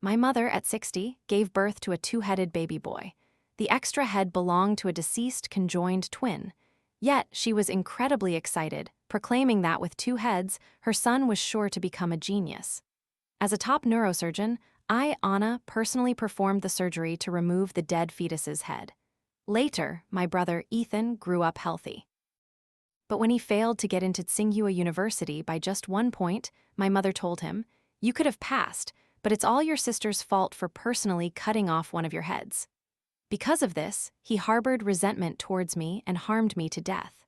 My mother, at 60, gave birth to a two-headed baby boy. The extra head belonged to a deceased conjoined twin. Yet, she was incredibly excited, proclaiming that with two heads, her son was sure to become a genius. As a top neurosurgeon, I, Anna, personally performed the surgery to remove the dead fetus's head. Later, my brother, Ethan, grew up healthy. But when he failed to get into Tsinghua University by just 1 point, my mother told him, "You could have passed, but it's all your sister's fault for personally cutting off one of your heads." Because of this, he harbored resentment towards me and harmed me to death.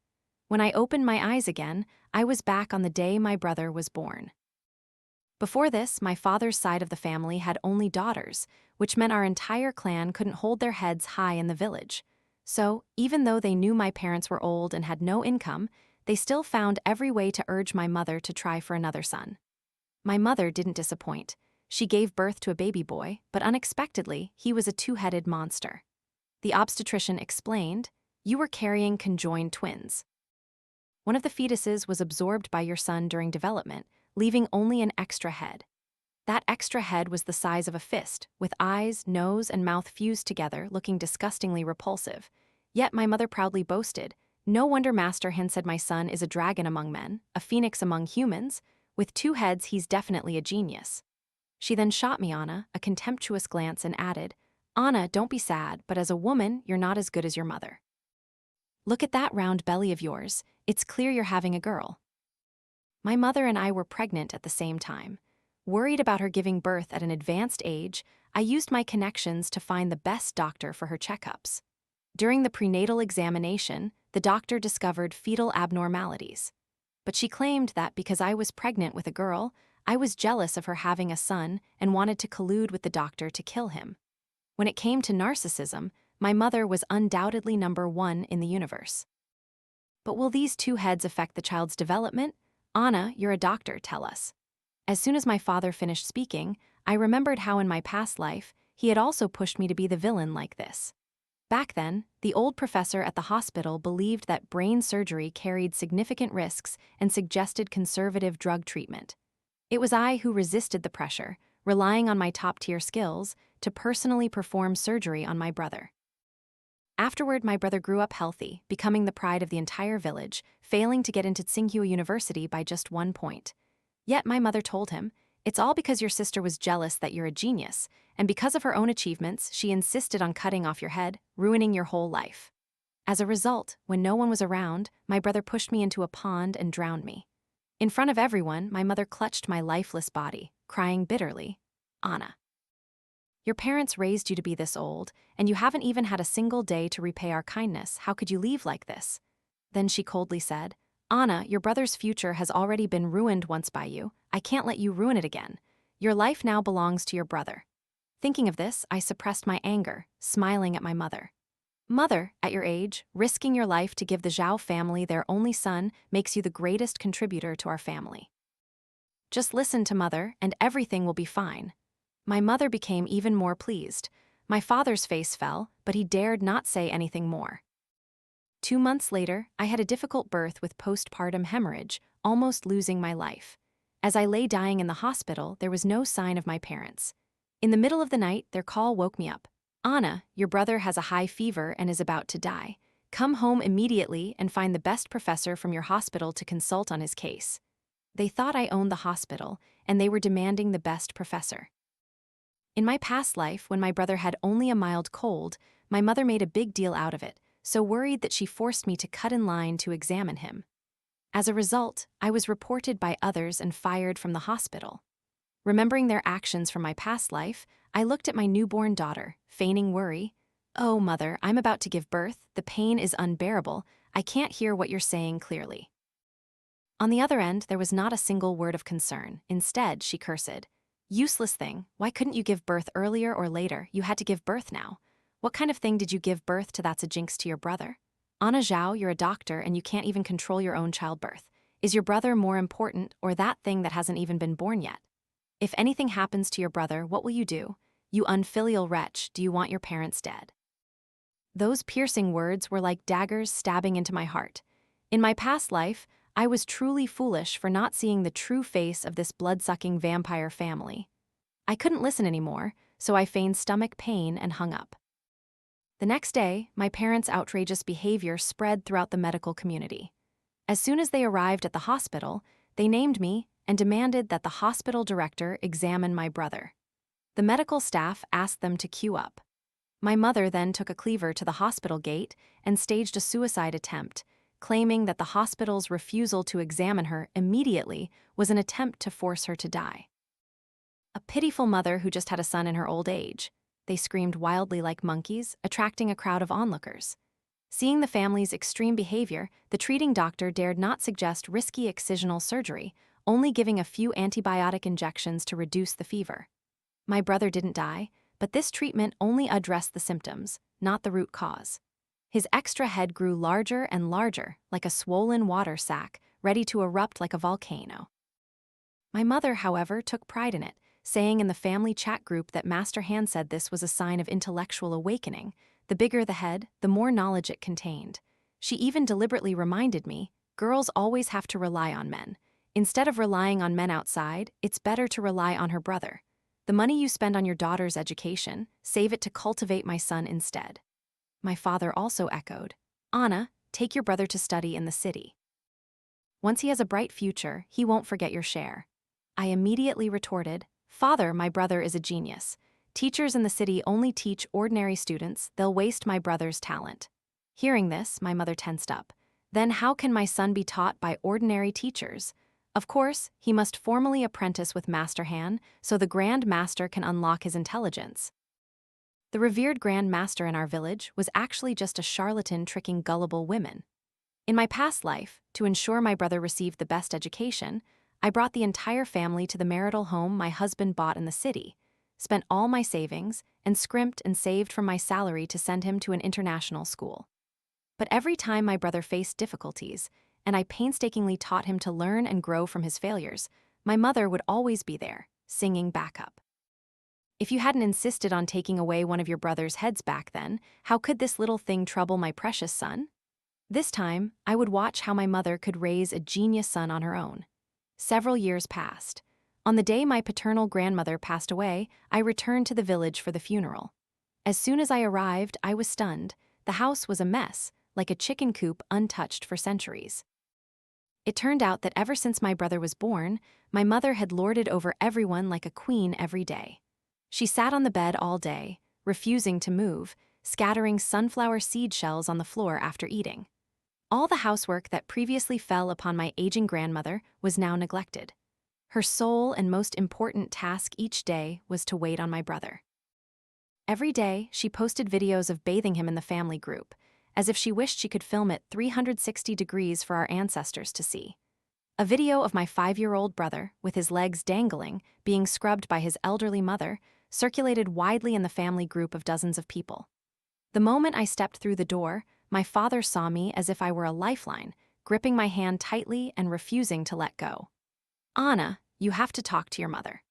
When I opened my eyes again, I was back on the day my brother was born. Before this, my father's side of the family had only daughters, which meant our entire clan couldn't hold their heads high in the village. So, even though they knew my parents were old and had no income, they still found every way to urge my mother to try for another son. My mother didn't disappoint. She gave birth to a baby boy, but unexpectedly, he was a two-headed monster. The obstetrician explained, "You were carrying conjoined twins. One of the fetuses was absorbed by your son during development, leaving only an extra head. That extra head was the size of a fist, with eyes, nose, and mouth fused together, looking disgustingly repulsive. Yet my mother proudly boasted, 'No wonder Master Han said my son is a dragon among men, a phoenix among humans. With two heads, he's definitely a genius.' She then shot me, Anna, a contemptuous glance and added, 'Anna, don't be sad, but as a woman, you're not as good as your mother. Look at that round belly of yours. It's clear you're having a girl.' My mother and I were pregnant at the same time. Worried about her giving birth at an advanced age, I used my connections to find the best doctor for her checkups. During the prenatal examination, the doctor discovered fetal abnormalities. But she claimed that because I was pregnant with a girl, I was jealous of her having a son and wanted to collude with the doctor to kill him. When it came to narcissism, my mother was undoubtedly number one in the universe. But will these two heads affect the child's development? Anna, you're a doctor, tell us." As soon as my father finished speaking, I remembered how in my past life, he had also pushed me to be the villain like this. Back then, the old professor at the hospital believed that brain surgery carried significant risks and suggested conservative drug treatment. It was I who resisted the pressure, relying on my top-tier skills, to personally perform surgery on my brother. Afterward, my brother grew up healthy, becoming the pride of the entire village, failing to get into Tsinghua University by just 1 point. Yet my mother told him, "It's all because your sister was jealous that you're a genius, and because of her own achievements, she insisted on cutting off your head, ruining your whole life." As a result, when no one was around, my brother pushed me into a pond and drowned me. In front of everyone, my mother clutched my lifeless body, crying bitterly, "Anna, your parents raised you to be this old, and you haven't even had a single day to repay our kindness. How could you leave like this?" Then she coldly said, "Anna, your brother's future has already been ruined once by you. I can't let you ruin it again. Your life now belongs to your brother." Thinking of this, I suppressed my anger, smiling at my mother. "Mother, at your age, risking your life to give the Zhao family their only son makes you the greatest contributor to our family. Just listen to Mother, and everything will be fine." My mother became even more pleased. My father's face fell, but he dared not say anything more. 2 months later, I had a difficult birth with postpartum hemorrhage, almost losing my life. As I lay dying in the hospital, there was no sign of my parents. In the middle of the night, their call woke me up. "Anna, your brother has a high fever and is about to die. Come home immediately and find the best professor from your hospital to consult on his case." They thought I owned the hospital, and they were demanding the best professor. In my past life, when my brother had only a mild cold, my mother made a big deal out of it, so worried that she forced me to cut in line to examine him. As a result, I was reported by others and fired from the hospital. Remembering their actions from my past life, I looked at my newborn daughter, feigning worry. "Oh, Mother, I'm about to give birth. The pain is unbearable. I can't hear what you're saying clearly." On the other end, there was not a single word of concern. Instead, she cursed, "Useless thing, why couldn't you give birth earlier or later? You had to give birth now. What kind of thing did you give birth to that's a jinx to your brother? Anna Zhao, you're a doctor and you can't even control your own childbirth. Is your brother more important or that thing that hasn't even been born yet? If anything happens to your brother, what will you do? You unfilial wretch, do you want your parents dead?" Those piercing words were like daggers stabbing into my heart. In my past life, I was truly foolish for not seeing the true face of this blood-sucking vampire family. I couldn't listen anymore, so I feigned stomach pain and hung up. The next day, my parents' outrageous behavior spread throughout the medical community. As soon as they arrived at the hospital, they named me and demanded that the hospital director examine my brother. The medical staff asked them to queue up. My mother then took a cleaver to the hospital gate and staged a suicide attempt, claiming that the hospital's refusal to examine her immediately was an attempt to force her to die. A pitiful mother who just had a son in her old age. They screamed wildly like monkeys, attracting a crowd of onlookers. Seeing the family's extreme behavior, the treating doctor dared not suggest risky excisional surgery, only giving a few antibiotic injections to reduce the fever. My brother didn't die, but this treatment only addressed the symptoms, not the root cause. His extra head grew larger and larger, like a swollen water sack, ready to erupt like a volcano. My mother, however, took pride in it, saying in the family chat group that Master Han said this was a sign of intellectual awakening. The bigger the head, the more knowledge it contained. She even deliberately reminded me, girls always have to rely on men. Instead of relying on men outside, it's better to rely on her brother. The money you spend on your daughter's education, save it to cultivate my son instead. My father also echoed, Anna, take your brother to study in the city. Once he has a bright future, he won't forget your share. I immediately retorted, Father, my brother is a genius. Teachers in the city only teach ordinary students, they'll waste my brother's talent. Hearing this, my mother tensed up. Then how can my son be taught by ordinary teachers? Of course, he must formally apprentice with Master Han, so the Grand Master can unlock his intelligence. The revered Grand Master in our village was actually just a charlatan tricking gullible women. In my past life, to ensure my brother received the best education, I brought the entire family to the marital home my husband bought in the city, spent all my savings, and scrimped and saved from my salary to send him to an international school. But every time my brother faced difficulties, and I painstakingly taught him to learn and grow from his failures, my mother would always be there, singing backup. If you hadn't insisted on taking away one of your brother's heads back then, how could this little thing trouble my precious son? This time, I would watch how my mother could raise a genius son on her own. Several years passed. On the day my paternal grandmother passed away, I returned to the village for the funeral. As soon as I arrived, I was stunned. The house was a mess, like a chicken coop untouched for centuries. It turned out that ever since my brother was born, my mother had lorded over everyone like a queen every day. She sat on the bed all day, refusing to move, scattering sunflower seed shells on the floor after eating. All the housework that previously fell upon my aging grandmother was now neglected. Her sole and most important task each day was to wait on my brother. Every day, she posted videos of bathing him in the family group, as if she wished she could film it 360 degrees for our ancestors to see. A video of my 5-year-old brother, with his legs dangling, being scrubbed by his elderly mother, circulated widely in the family group of dozens of people. The moment I stepped through the door, my father saw me as if I were a lifeline, gripping my hand tightly and refusing to let go. Anna, you have to talk to your mother.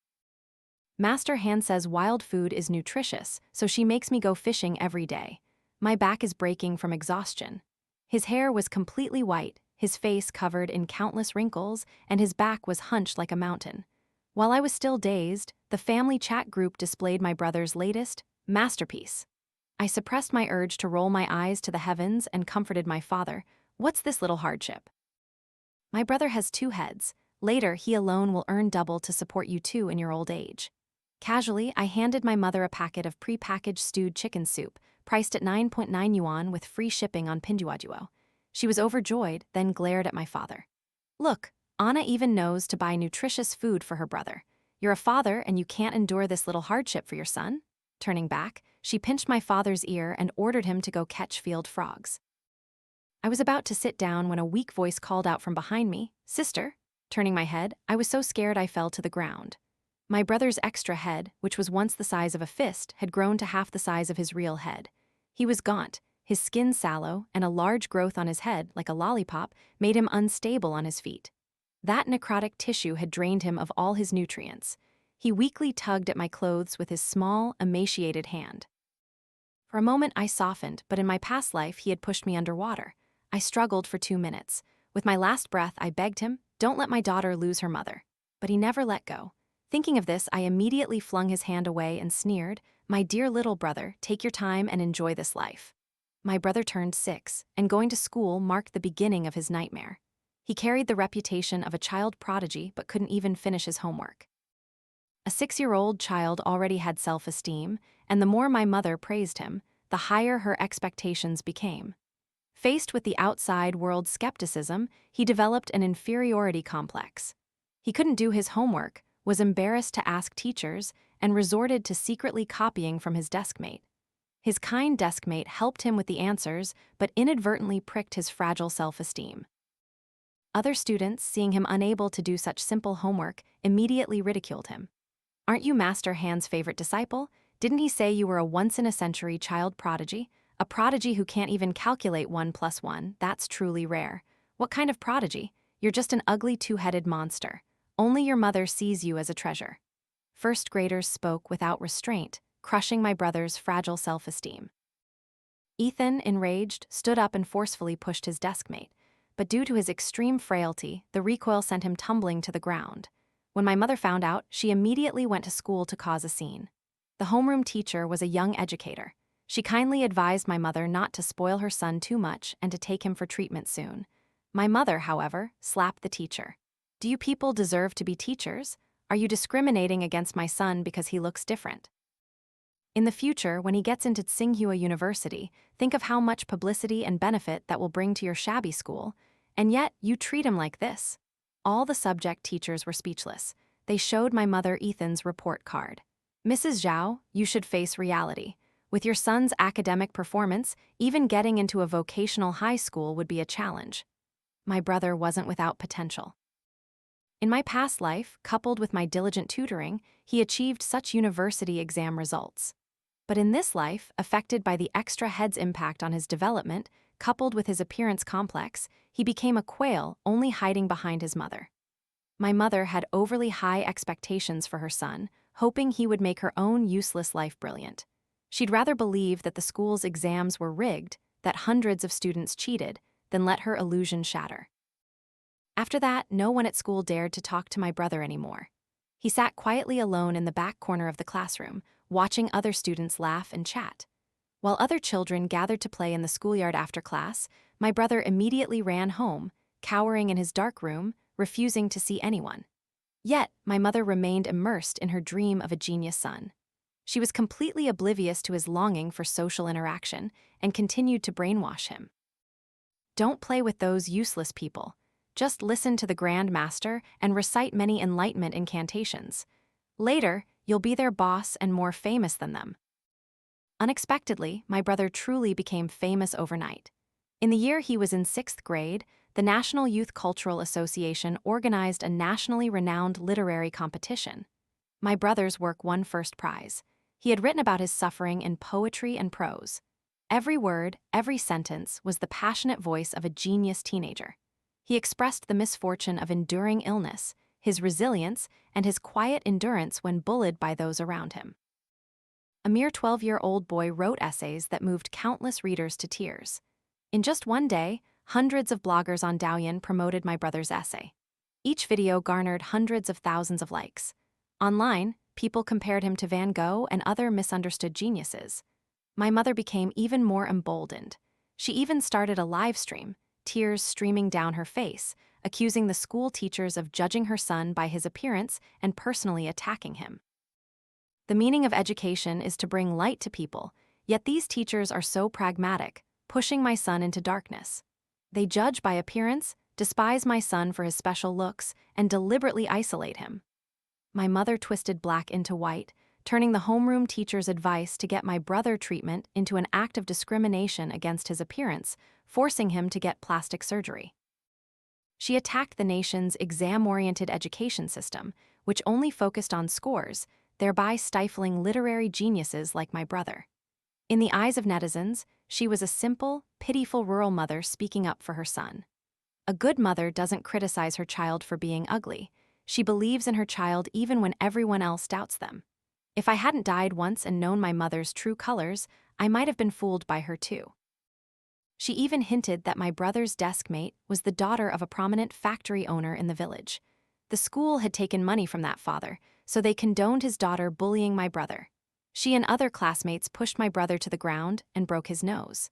Master Han says wild food is nutritious, so she makes me go fishing every day. My back is breaking from exhaustion. His hair was completely white, his face covered in countless wrinkles, and his back was hunched like a mountain. While I was still dazed, the family chat group displayed my brother's latest masterpiece. I suppressed my urge to roll my eyes to the heavens and comforted my father. What's this little hardship? My brother has 2 heads. Later, he alone will earn double to support you too in your old age. Casually, I handed my mother a packet of pre-packaged stewed chicken soup, priced at 9.9 yuan with free shipping on Pinduoduo. She was overjoyed, then glared at my father. Look, Anna even knows to buy nutritious food for her brother. You're a father and you can't endure this little hardship for your son? Turning back, she pinched my father's ear and ordered him to go catch field frogs. I was about to sit down when a weak voice called out from behind me, Sister. Turning my head, I was so scared I fell to the ground. My brother's extra head, which was once the size of a fist, had grown to half the size of his real head. He was gaunt, his skin sallow, and a large growth on his head, like a lollipop, made him unstable on his feet. That necrotic tissue had drained him of all his nutrients. He weakly tugged at my clothes with his small, emaciated hand. For a moment I softened, but in my past life he had pushed me underwater. I struggled for 2 minutes. With my last breath, I begged him, don't let my daughter lose her mother. But he never let go. Thinking of this, I immediately flung his hand away and sneered, "My dear little brother, take your time and enjoy this life." My brother turned 6, and going to school marked the beginning of his nightmare. He carried the reputation of a child prodigy but couldn't even finish his homework. A 6-year-old child already had self-esteem, and the more my mother praised him, the higher her expectations became. Faced with the outside world's skepticism, he developed an inferiority complex. He couldn't do his homework, was embarrassed to ask teachers, and resorted to secretly copying from his deskmate. His kind deskmate helped him with the answers, but inadvertently pricked his fragile self-esteem. Other students, seeing him unable to do such simple homework, immediately ridiculed him. "Aren't you Master Han's favorite disciple? Didn't he say you were a once-in-a-century child prodigy? A prodigy who can't even calculate 1 plus 1, that's truly rare. What kind of prodigy? You're just an ugly two-headed monster. Only your mother sees you as a treasure." First graders spoke without restraint, crushing my brother's fragile self-esteem. Ethan, enraged, stood up and forcefully pushed his deskmate, but due to his extreme frailty, the recoil sent him tumbling to the ground. When my mother found out, she immediately went to school to cause a scene. The homeroom teacher was a young educator. She kindly advised my mother not to spoil her son too much and to take him for treatment soon. My mother, however, slapped the teacher. "Do you people deserve to be teachers? Are you discriminating against my son because he looks different? In the future, when he gets into Tsinghua University, think of how much publicity and benefit that will bring to your shabby school, and yet you treat him like this." All the subject teachers were speechless. They showed my mother Ethan's report card. "Mrs. Zhao, you should face reality. With your son's academic performance, even getting into a vocational high school would be a challenge." My brother wasn't without potential. In my past life, coupled with my diligent tutoring, he achieved such university exam results. But in this life, affected by the extra head's impact on his development, coupled with his appearance complex, he became a quail, only hiding behind his mother. My mother had overly high expectations for her son, hoping he would make her own useless life brilliant. She'd rather believe that the school's exams were rigged, that hundreds of students cheated, than let her illusion shatter. After that, no one at school dared to talk to my brother anymore. He sat quietly alone in the back corner of the classroom, watching other students laugh and chat. While other children gathered to play in the schoolyard after class, my brother immediately ran home, cowering in his dark room, refusing to see anyone. Yet, my mother remained immersed in her dream of a genius son. She was completely oblivious to his longing for social interaction and continued to brainwash him. "Don't play with those useless people. Just listen to the Grand Master and recite many enlightenment incantations. Later, you'll be their boss and more famous than them." Unexpectedly, my brother truly became famous overnight. In the year he was in 6th grade, the National Youth Cultural Association organized a nationally renowned literary competition. My brother's work won first prize. He had written about his suffering in poetry and prose. Every word, every sentence was the passionate voice of a genius teenager. He expressed the misfortune of enduring illness, his resilience, and his quiet endurance when bullied by those around him. A mere 12-year-old boy wrote essays that moved countless readers to tears. In just one day, hundreds of bloggers on Douyin promoted my brother's essay. Each video garnered hundreds of thousands of likes. Online, people compared him to Van Gogh and other misunderstood geniuses. My mother became even more emboldened. She even started a live stream, tears streaming down her face, accusing the school teachers of judging her son by his appearance and personally attacking him. The meaning of education is to bring light to people, yet these teachers are so pragmatic, pushing my son into darkness. They judge by appearance, despise my son for his special looks, and deliberately isolate him. My mother twisted black into white, turning the homeroom teacher's advice to get my brother treatment into an act of discrimination against his appearance, forcing him to get plastic surgery. She attacked the nation's exam-oriented education system, which only focused on scores, thereby stifling literary geniuses like my brother. In the eyes of netizens, she was a simple, pitiful rural mother speaking up for her son. A good mother doesn't criticize her child for being ugly. She believes in her child even when everyone else doubts them. If I hadn't died once and known my mother's true colors, I might have been fooled by her too. She even hinted that my brother's deskmate was the daughter of a prominent factory owner in the village. The school had taken money from that father, so they condoned his daughter bullying my brother. She and other classmates pushed my brother to the ground and broke his nose.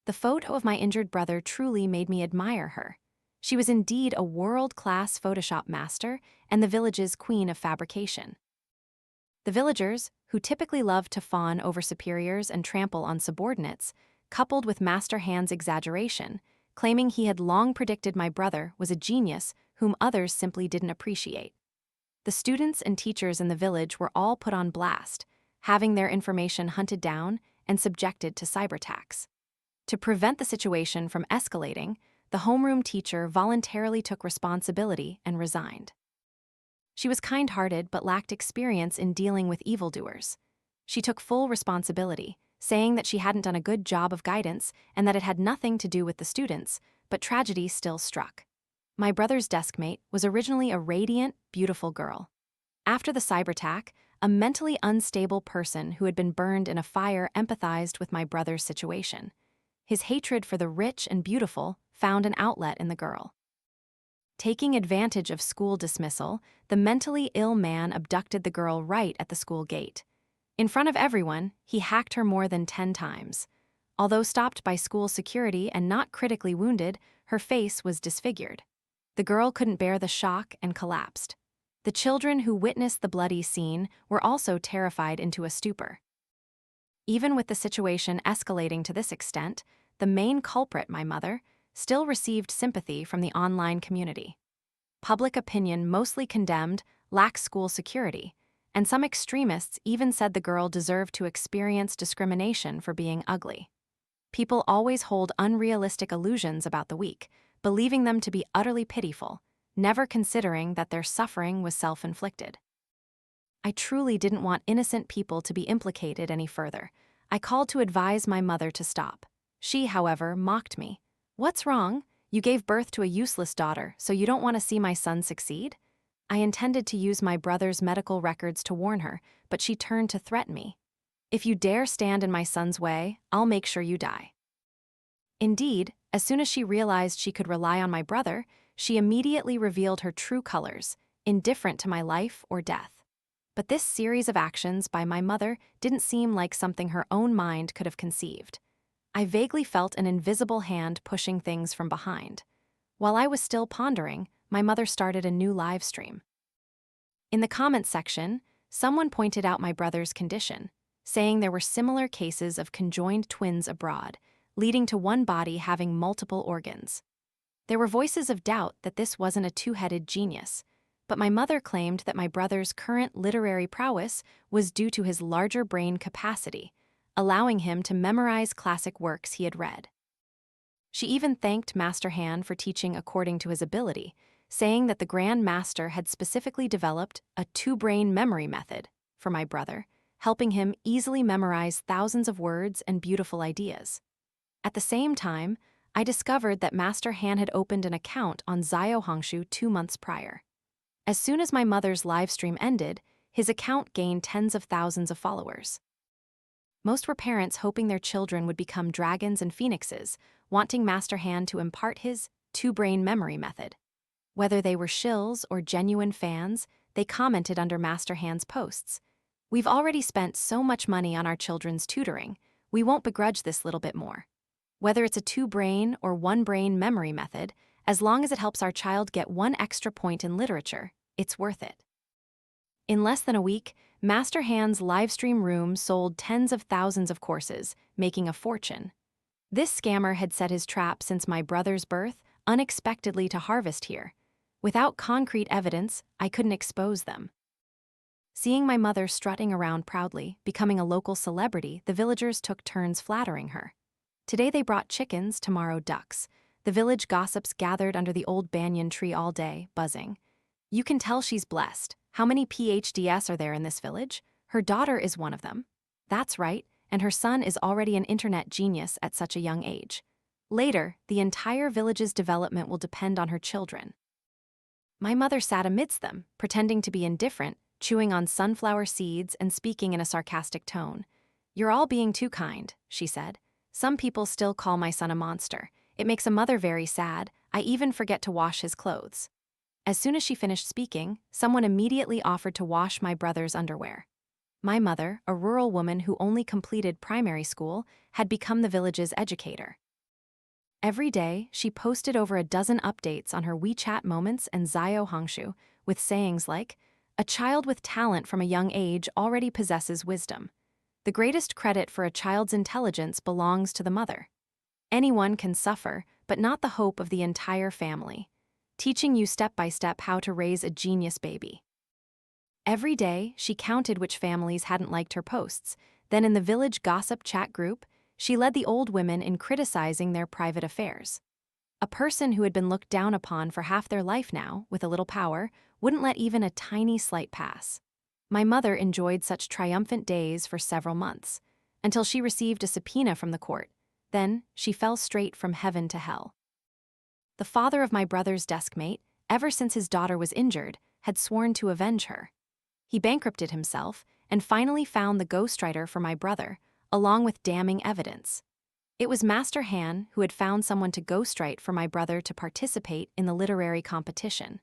The photo of my injured brother truly made me admire her. She was indeed a world-class Photoshop master and the village's queen of fabrication. The villagers, who typically loved to fawn over superiors and trample on subordinates, coupled with Master Hand's exaggeration, claiming he had long predicted my brother was a genius whom others simply didn't appreciate. The students and teachers in the village were all put on blast, having their information hunted down and subjected to cyberattacks. To prevent the situation from escalating, the homeroom teacher voluntarily took responsibility and resigned. She was kind-hearted but lacked experience in dealing with evildoers. She took full responsibility, saying that she hadn't done a good job of guidance and that it had nothing to do with the students, but tragedy still struck. My brother's deskmate was originally a radiant, beautiful girl. After the cyberattack, a mentally unstable person who had been burned in a fire empathized with my brother's situation. His hatred for the rich and beautiful found an outlet in the girl. Taking advantage of school dismissal, the mentally ill man abducted the girl right at the school gate. In front of everyone, he hacked her more than 10 times. Although stopped by school security and not critically wounded, her face was disfigured. The girl couldn't bear the shock and collapsed. The children who witnessed the bloody scene were also terrified into a stupor. Even with the situation escalating to this extent, the main culprit, my mother, still received sympathy from the online community. Public opinion mostly condemned lax school security, and some extremists even said the girl deserved to experience discrimination for being ugly. People always hold unrealistic illusions about the weak, believing them to be utterly pitiful, never considering that their suffering was self-inflicted. I truly didn't want innocent people to be implicated any further. I called to advise my mother to stop. She, however, mocked me. "What's wrong? You gave birth to a useless daughter, so you don't want to see my son succeed?" I intended to use my brother's medical records to warn her, but she turned to threaten me. "If you dare stand in my son's way, I'll make sure you die." Indeed, as soon as she realized she could rely on my brother, she immediately revealed her true colors, indifferent to my life or death. But this series of actions by my mother didn't seem like something her own mind could have conceived. I vaguely felt an invisible hand pushing things from behind. While I was still pondering, my mother started a new live stream. In the comments section, someone pointed out my brother's condition, saying there were similar cases of conjoined twins abroad, leading to one body having multiple organs. There were voices of doubt that this wasn't a two-headed genius, but my mother claimed that my brother's current literary prowess was due to his larger brain capacity, allowing him to memorize classic works he had read. She even thanked Master Hand for teaching according to his ability, saying that the Grand Master had specifically developed a two-brain memory method for my brother, helping him easily memorize thousands of words and beautiful ideas. At the same time, I discovered that Master Han had opened an account on Ziohongshu 2 months prior. As soon as my mother's livestream ended, his account gained tens of thousands of followers. Most were parents hoping their children would become dragons and phoenixes, wanting Master Han to impart his two-brain memory method. Whether they were shills or genuine fans, they commented under Master Hand's posts. "We've already spent so much money on our children's tutoring, we won't begrudge this little bit more. Whether it's a two-brain or one-brain memory method, as long as it helps our child get 1 extra point in literature, it's worth it." In less than a week, Master Hand's livestream room sold tens of thousands of courses, making a fortune. This scammer had set his trap since my brother's birth, unexpectedly to harvest here. Without concrete evidence, I couldn't expose them. Seeing my mother strutting around proudly, becoming a local celebrity, the villagers took turns flattering her. Today they brought chickens, tomorrow ducks. The village gossips gathered under the old banyan tree all day, buzzing. "You can tell she's blessed. How many PhDs are there in this village? Her daughter is one of them." "That's right, and her son is already an internet genius at such a young age. Later, the entire village's development will depend on her children." My mother sat amidst them, pretending to be indifferent, chewing on sunflower seeds and speaking in a sarcastic tone. "You're all being too kind," she said. "Some people still call my son a monster. It makes a mother very sad. I even forget to wash his clothes." As soon as she finished speaking, someone immediately offered to wash my brother's underwear. My mother, a rural woman who only completed primary school, had become the village's educator. Every day, she posted over a dozen updates on her WeChat moments and Zio Hongshu, with sayings like, "A child with talent from a young age already possesses wisdom. The greatest credit for a child's intelligence belongs to the mother. Anyone can suffer, but not the hope of the entire family. Teaching you step by step how to raise a genius baby." Every day, she counted which families hadn't liked her posts. Then in the village gossip chat group, she led the old women in criticizing their private affairs. A person who had been looked down upon for half their life now, with a little power, wouldn't let even a tiny slight pass. My mother enjoyed such triumphant days for several months, until she received a subpoena from the court. Then, she fell straight from heaven to hell. The father of my brother's deskmate, ever since his daughter was injured, had sworn to avenge her. He bankrupted himself and finally found the ghostwriter for my brother, along with damning evidence. It was Master Han who had found someone to ghostwrite for my brother to participate in the literary competition.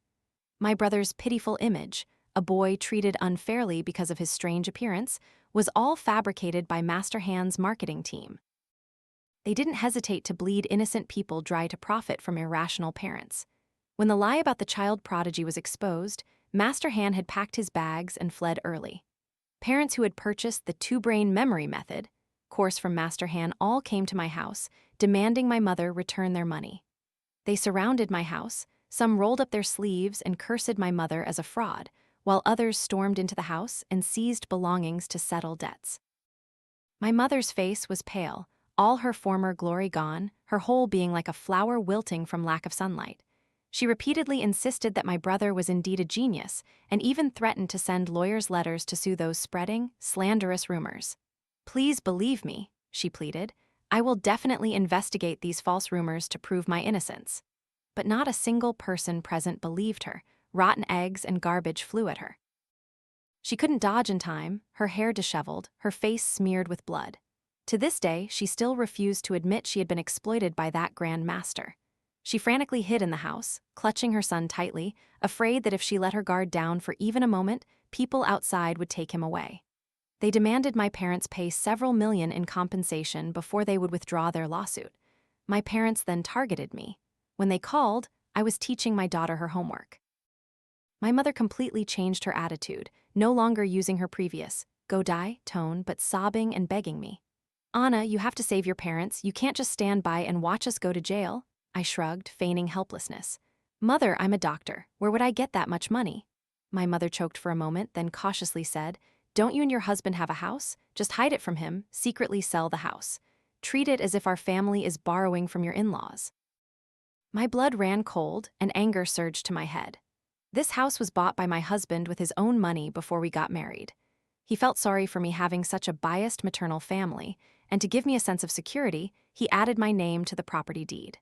My brother's pitiful image, a boy treated unfairly because of his strange appearance, was all fabricated by Master Han's marketing team. They didn't hesitate to bleed innocent people dry to profit from irrational parents. When the lie about the child prodigy was exposed, Master Han had packed his bags and fled early. Parents who had purchased the two-brain memory method course from Master Han all came to my house, demanding my mother return their money. They surrounded my house, some rolled up their sleeves and cursed my mother as a fraud, while others stormed into the house and seized belongings to settle debts. My mother's face was pale, all her former glory gone, her whole being like a flower wilting from lack of sunlight. She repeatedly insisted that my brother was indeed a genius, and even threatened to send lawyers' letters to sue those spreading, slanderous rumors. "Please believe me," she pleaded. "I will definitely investigate these false rumors to prove my innocence." But not a single person present believed her. Rotten eggs and garbage flew at her. She couldn't dodge in time, her hair disheveled, her face smeared with blood. To this day, she still refused to admit she had been exploited by that Grand Master. She frantically hid in the house, clutching her son tightly, afraid that if she let her guard down for even a moment, people outside would take him away. They demanded my parents pay several million in compensation before they would withdraw their lawsuit. My parents then targeted me. When they called, I was teaching my daughter her homework. My mother completely changed her attitude, no longer using her previous "go die" tone, but sobbing and begging me. "Anna, you have to save your parents. You can't just stand by and watch us go to jail." I shrugged, feigning helplessness. "Mother, I'm a doctor. Where would I get that much money?" My mother choked for a moment, then cautiously said, "Don't you and your husband have a house? Just hide it from him, secretly sell the house. Treat it as if our family is borrowing from your in-laws." My blood ran cold, and anger surged to my head. This house was bought by my husband with his own money before we got married. He felt sorry for me having such a biased maternal family, and to give me a sense of security, he added my name to the property deed.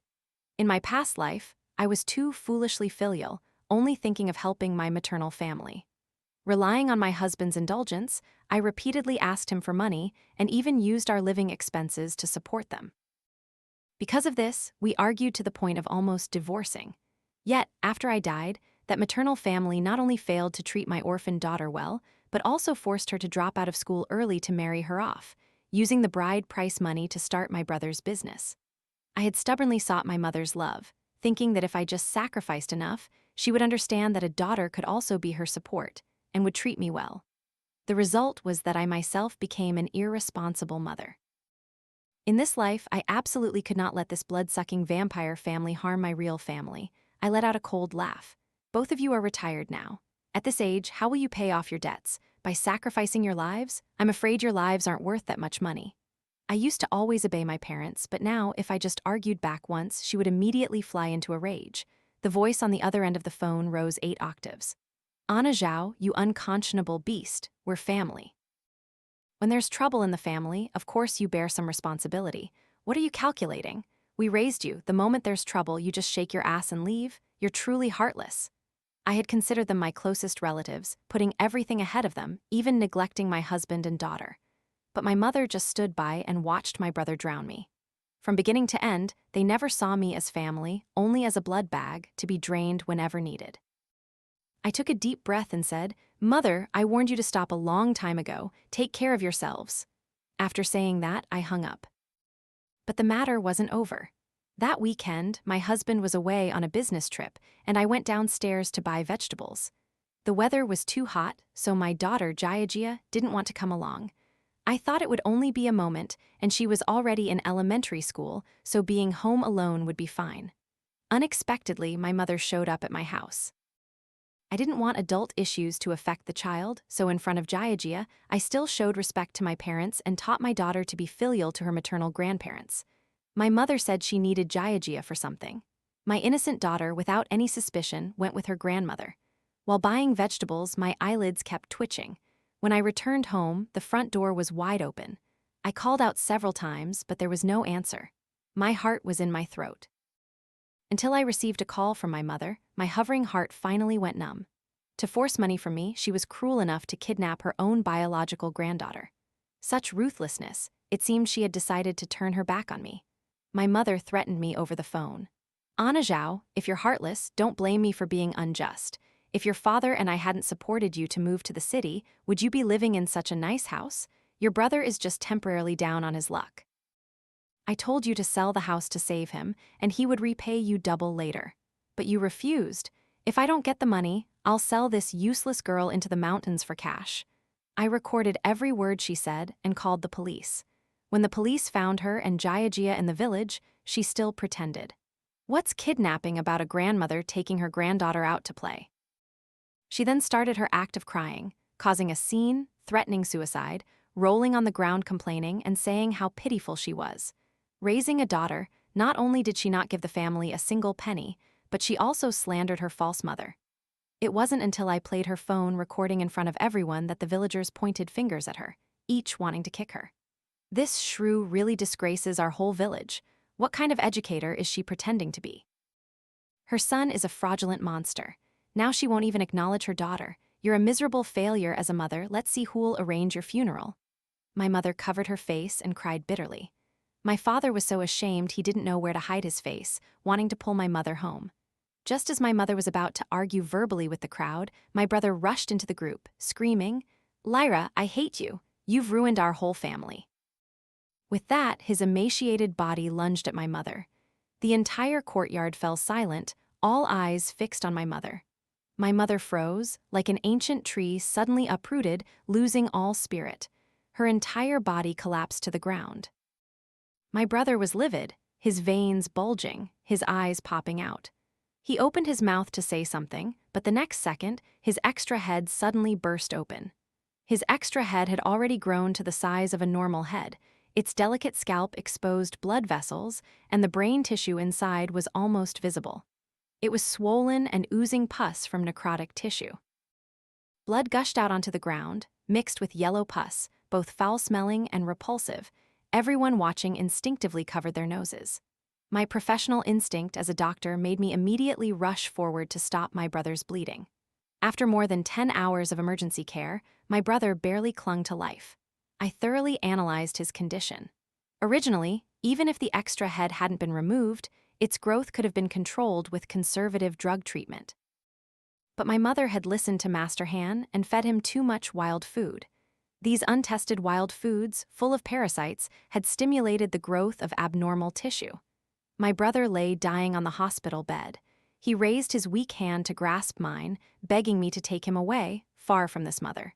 In my past life, I was too foolishly filial, only thinking of helping my maternal family. Relying on my husband's indulgence, I repeatedly asked him for money and even used our living expenses to support them. Because of this, we argued to the point of almost divorcing. Yet, after I died, that maternal family not only failed to treat my orphaned daughter well, but also forced her to drop out of school early to marry her off, using the bride price money to start my brother's business. I had stubbornly sought my mother's love, thinking that if I just sacrificed enough, she would understand that a daughter could also be her support, and would treat me well. The result was that I myself became an irresponsible mother. In this life, I absolutely could not let this blood-sucking vampire family harm my real family. I let out a cold laugh. "Both of you are retired now. At this age, how will you pay off your debts? By sacrificing your lives? I'm afraid your lives aren't worth that much money." I used to always obey my parents, but now, if I just argued back once, she would immediately fly into a rage. The voice on the other end of the phone rose 8 octaves. "Anna Zhao, you unconscionable beast, we're family. When there's trouble in the family, of course you bear some responsibility. What are you calculating? We raised you. The moment there's trouble, you just shake your ass and leave? You're truly heartless." I had considered them my closest relatives, putting everything ahead of them, even neglecting my husband and daughter. But my mother just stood by and watched my brother drown me. From beginning to end, they never saw me as family, only as a blood bag to be drained whenever needed. I took a deep breath and said, "Mother, I warned you to stop a long time ago. Take care of yourselves." After saying that, I hung up. But the matter wasn't over. That weekend, my husband was away on a business trip, and I went downstairs to buy vegetables. The weather was too hot, so my daughter, Jayajia, didn't want to come along. I thought it would only be a moment, and she was already in elementary school, so being home alone would be fine. Unexpectedly, my mother showed up at my house. I didn't want adult issues to affect the child, so in front of Jayajia, I still showed respect to my parents and taught my daughter to be filial to her maternal grandparents. My mother said she needed Jayajia for something. My innocent daughter, without any suspicion, went with her grandmother. While buying vegetables, my eyelids kept twitching. When I returned home, the front door was wide open. I called out several times, but there was no answer. My heart was in my throat. Until I received a call from my mother, my hovering heart finally went numb. To force money from me, she was cruel enough to kidnap her own biological granddaughter. Such ruthlessness, it seemed she had decided to turn her back on me. My mother threatened me over the phone. "Anna Zhao, if you're heartless, don't blame me for being unjust. If your father and I hadn't supported you to move to the city, would you be living in such a nice house? Your brother is just temporarily down on his luck. I told you to sell the house to save him, and he would repay you double later. But you refused. If I don't get the money, I'll sell this useless girl into the mountains for cash." I recorded every word she said and called the police. When the police found her and Jayajia in the village, she still pretended. What's kidnapping about a grandmother taking her granddaughter out to play? She then started her act of crying, causing a scene, threatening suicide, rolling on the ground complaining and saying how pitiful she was. Raising a daughter, not only did she not give the family a single penny, but she also slandered her false mother. It wasn't until I played her phone recording in front of everyone that the villagers pointed fingers at her, each wanting to kick her. This shrew really disgraces our whole village. What kind of educator is she pretending to be? Her son is a fraudulent monster. Now she won't even acknowledge her daughter. You're a miserable failure as a mother. Let's see who'll arrange your funeral. My mother covered her face and cried bitterly. My father was so ashamed he didn't know where to hide his face, wanting to pull my mother home. Just as my mother was about to argue verbally with the crowd, my brother rushed into the group, screaming, "Lyra, I hate you. You've ruined our whole family." With that, his emaciated body lunged at my mother. The entire courtyard fell silent, all eyes fixed on my mother. My mother froze, like an ancient tree suddenly uprooted, losing all spirit. Her entire body collapsed to the ground. My brother was livid, his veins bulging, his eyes popping out. He opened his mouth to say something, but the next second, his extra head suddenly burst open. His extra head had already grown to the size of a normal head. Its delicate scalp exposed blood vessels, and the brain tissue inside was almost visible. It was swollen and oozing pus from necrotic tissue. Blood gushed out onto the ground, mixed with yellow pus, both foul-smelling and repulsive. Everyone watching instinctively covered their noses. My professional instinct as a doctor made me immediately rush forward to stop my brother's bleeding. After more than 10 hours of emergency care, my brother barely clung to life. I thoroughly analyzed his condition. Originally, even if the extra head hadn't been removed, its growth could have been controlled with conservative drug treatment. But my mother had listened to Master Han and fed him too much wild food. These untested wild foods, full of parasites, had stimulated the growth of abnormal tissue. My brother lay dying on the hospital bed. He raised his weak hand to grasp mine, begging me to take him away, far from this mother.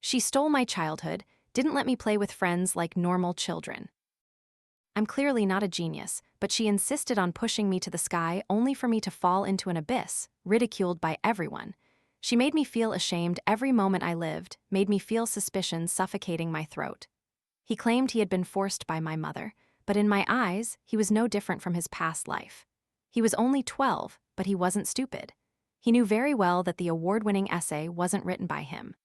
She stole my childhood, didn't let me play with friends like normal children. I'm clearly not a genius, but she insisted on pushing me to the sky only for me to fall into an abyss, ridiculed by everyone. She made me feel ashamed every moment I lived, made me feel suspicion suffocating my throat. He claimed he had been forced by my mother, but in my eyes, he was no different from his past life. He was only 12, but he wasn't stupid. He knew very well that the award-winning essay wasn't written by him.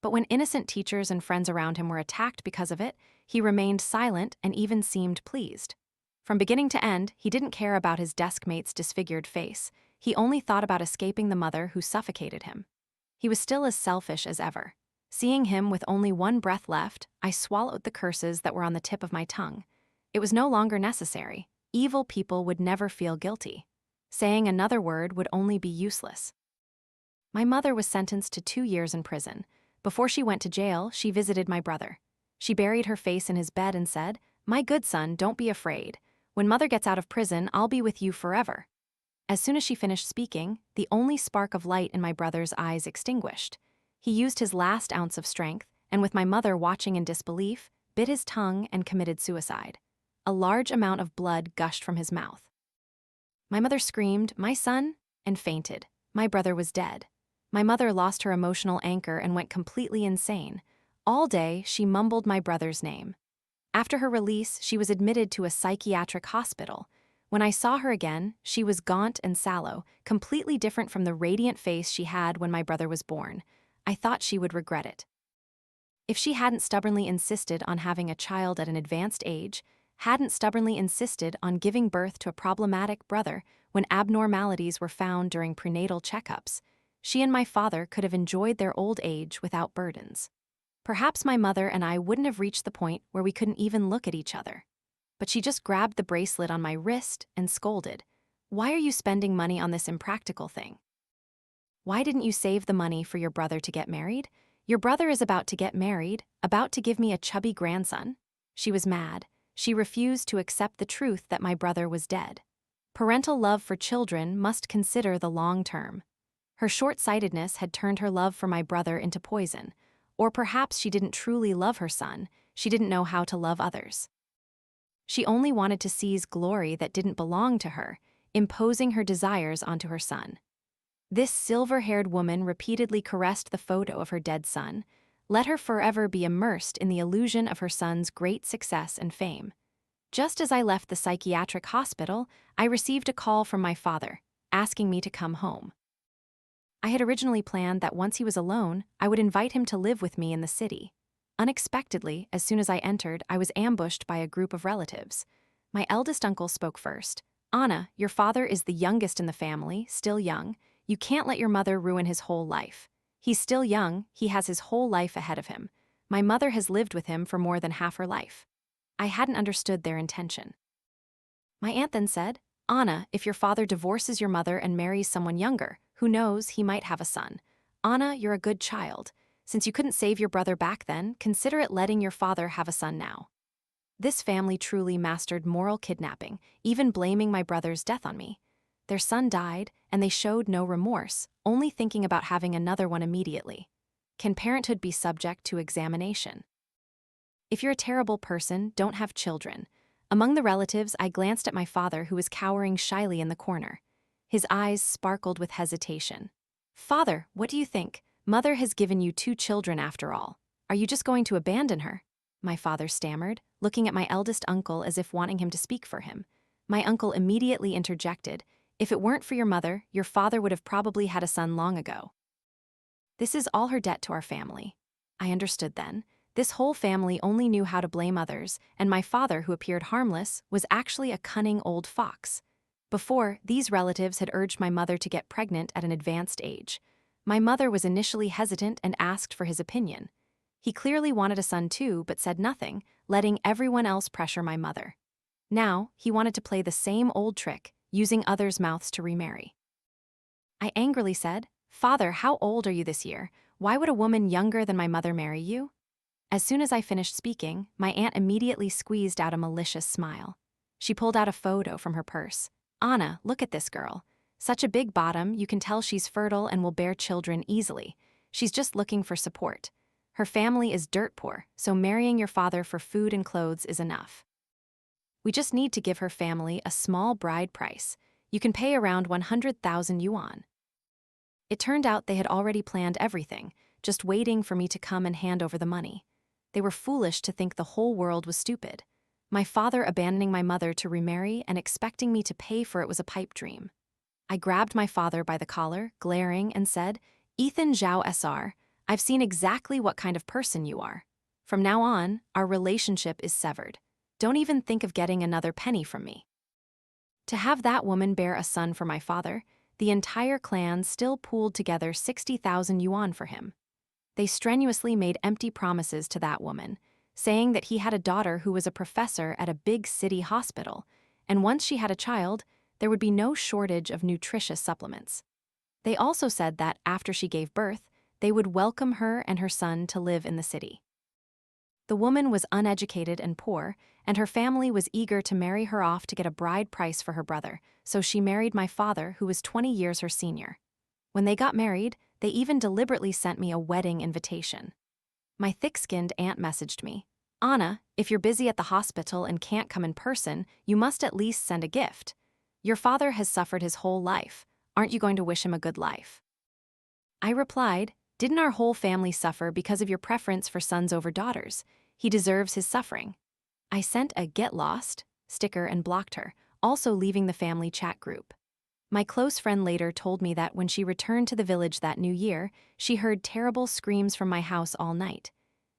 But when innocent teachers and friends around him were attacked because of it, he remained silent and even seemed pleased. From beginning to end, he didn't care about his desk mate's disfigured face. He only thought about escaping the mother who suffocated him. He was still as selfish as ever. Seeing him with only one breath left, I swallowed the curses that were on the tip of my tongue. It was no longer necessary. Evil people would never feel guilty. Saying another word would only be useless. My mother was sentenced to 2 years in prison. Before she went to jail, she visited my brother. She buried her face in his bed and said, "My good son, don't be afraid. When mother gets out of prison, I'll be with you forever." As soon as she finished speaking, the only spark of light in my brother's eyes extinguished. He used his last ounce of strength, and with my mother watching in disbelief, bit his tongue and committed suicide. A large amount of blood gushed from his mouth. My mother screamed, "My son," and fainted. My brother was dead. My mother lost her emotional anchor and went completely insane. All day, she mumbled my brother's name. After her release, she was admitted to a psychiatric hospital. When I saw her again, she was gaunt and sallow, completely different from the radiant face she had when my brother was born. I thought she would regret it. If she hadn't stubbornly insisted on having a child at an advanced age, hadn't stubbornly insisted on giving birth to a problematic brother when abnormalities were found during prenatal checkups, she and my father could have enjoyed their old age without burdens. Perhaps my mother and I wouldn't have reached the point where we couldn't even look at each other. But she just grabbed the bracelet on my wrist and scolded, "Why are you spending money on this impractical thing? Why didn't you save the money for your brother to get married? Your brother is about to get married, about to give me a chubby grandson." She was mad. She refused to accept the truth that my brother was dead. Parental love for children must consider the long term. Her short-sightedness had turned her love for my brother into poison. Or perhaps she didn't truly love her son, she didn't know how to love others. She only wanted to seize glory that didn't belong to her, imposing her desires onto her son. This silver-haired woman repeatedly caressed the photo of her dead son, let her forever be immersed in the illusion of her son's great success and fame. Just as I left the psychiatric hospital, I received a call from my father, asking me to come home. I had originally planned that once he was alone, I would invite him to live with me in the city. Unexpectedly, as soon as I entered, I was ambushed by a group of relatives. My eldest uncle spoke first. "Anna, your father is the youngest in the family, still young. You can't let your mother ruin his whole life. He's still young, he has his whole life ahead of him. My mother has lived with him for more than half her life." I hadn't understood their intention. My aunt then said, "Anna, if your father divorces your mother and marries someone younger, who knows, he might have a son. Anna, you're a good child. Since you couldn't save your brother back then, consider it letting your father have a son now." This family truly mastered moral kidnapping, even blaming my brother's death on me. Their son died, and they showed no remorse, only thinking about having another one immediately. Can parenthood be subject to examination? If you're a terrible person, don't have children. Among the relatives, I glanced at my father, who was cowering shyly in the corner. His eyes sparkled with hesitation. "Father, what do you think? Mother has given you 2 children after all. Are you just going to abandon her?" My father stammered, looking at my eldest uncle as if wanting him to speak for him. My uncle immediately interjected, "If it weren't for your mother, your father would have probably had a son long ago. This is all her debt to our family." I understood then. This whole family only knew how to blame others, and my father, who appeared harmless, was actually a cunning old fox. Before, these relatives had urged my mother to get pregnant at an advanced age. My mother was initially hesitant and asked for his opinion. He clearly wanted a son too, but said nothing, letting everyone else pressure my mother. Now, he wanted to play the same old trick, using others' mouths to remarry. I angrily said, "Father, how old are you this year? Why would a woman younger than my mother marry you?" As soon as I finished speaking, my aunt immediately squeezed out a malicious smile. She pulled out a photo from her purse. "Anna, look at this girl. Such a big bottom, you can tell she's fertile and will bear children easily. She's just looking for support. Her family is dirt poor, so marrying your father for food and clothes is enough. We just need to give her family a small bride price. You can pay around 100,000 yuan. It turned out they had already planned everything, just waiting for me to come and hand over the money. They were foolish to think the whole world was stupid. My father abandoning my mother to remarry and expecting me to pay for it was a pipe dream. I grabbed my father by the collar, glaring, and said, "Ethan Zhao SR, I've seen exactly what kind of person you are. From now on, our relationship is severed. Don't even think of getting another penny from me." To have that woman bear a son for my father, the entire clan still pooled together 60,000 yuan for him. They strenuously made empty promises to that woman, saying that he had a daughter who was a professor at a big city hospital, and once she had a child, there would be no shortage of nutritious supplements. They also said that after she gave birth, they would welcome her and her son to live in the city. The woman was uneducated and poor, and her family was eager to marry her off to get a bride price for her brother, so she married my father, who was 20 years her senior. When they got married, they even deliberately sent me a wedding invitation. My thick-skinned aunt messaged me, "Anna, if you're busy at the hospital and can't come in person, you must at least send a gift. Your father has suffered his whole life. Aren't you going to wish him a good life?" I replied, "Didn't our whole family suffer because of your preference for sons over daughters? He deserves his suffering." I sent a "get lost" sticker and blocked her, also leaving the family chat group. My close friend later told me that when she returned to the village that new year, she heard terrible screams from my house all night.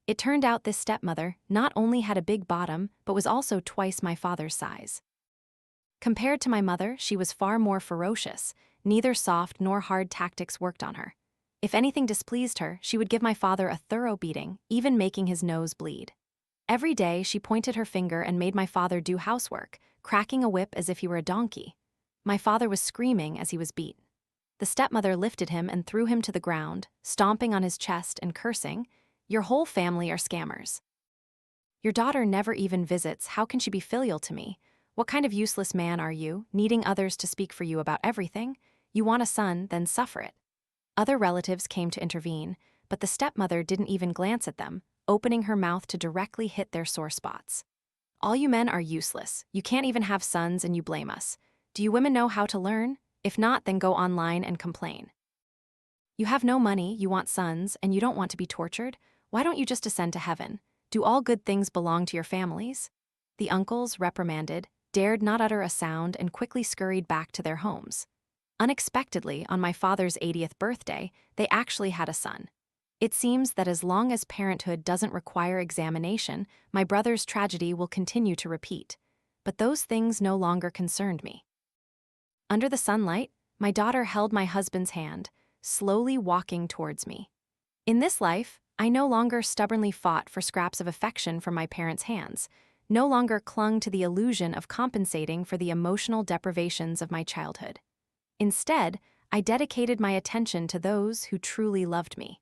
It turned out this stepmother not only had a big bottom, but was also twice my father's size. Compared to my mother, she was far more ferocious. Neither soft nor hard tactics worked on her. If anything displeased her, she would give my father a thorough beating, even making his nose bleed. Every day, she pointed her finger and made my father do housework, cracking a whip as if he were a donkey. My father was screaming as he was beat. The stepmother lifted him and threw him to the ground, stomping on his chest and cursing, "Your whole family are scammers. Your daughter never even visits. How can she be filial to me? What kind of useless man are you, needing others to speak for you about everything? You want a son, then suffer it." Other relatives came to intervene, but the stepmother didn't even glance at them, opening her mouth to directly hit their sore spots. "All you men are useless. You can't even have sons and you blame us. Do you women know how to learn? If not, then go online and complain. You have no money, you want sons, and you don't want to be tortured? Why don't you just ascend to heaven? Do all good things belong to your families?" The uncles, reprimanded, dared not utter a sound and quickly scurried back to their homes. Unexpectedly, on my father's 80th birthday, they actually had a son. It seems that as long as parenthood doesn't require examination, my brother's tragedy will continue to repeat. But those things no longer concerned me. Under the sunlight, my daughter held my husband's hand, slowly walking towards me. In this life, I no longer stubbornly fought for scraps of affection from my parents' hands, no longer clung to the illusion of compensating for the emotional deprivations of my childhood. Instead, I dedicated my attention to those who truly loved me.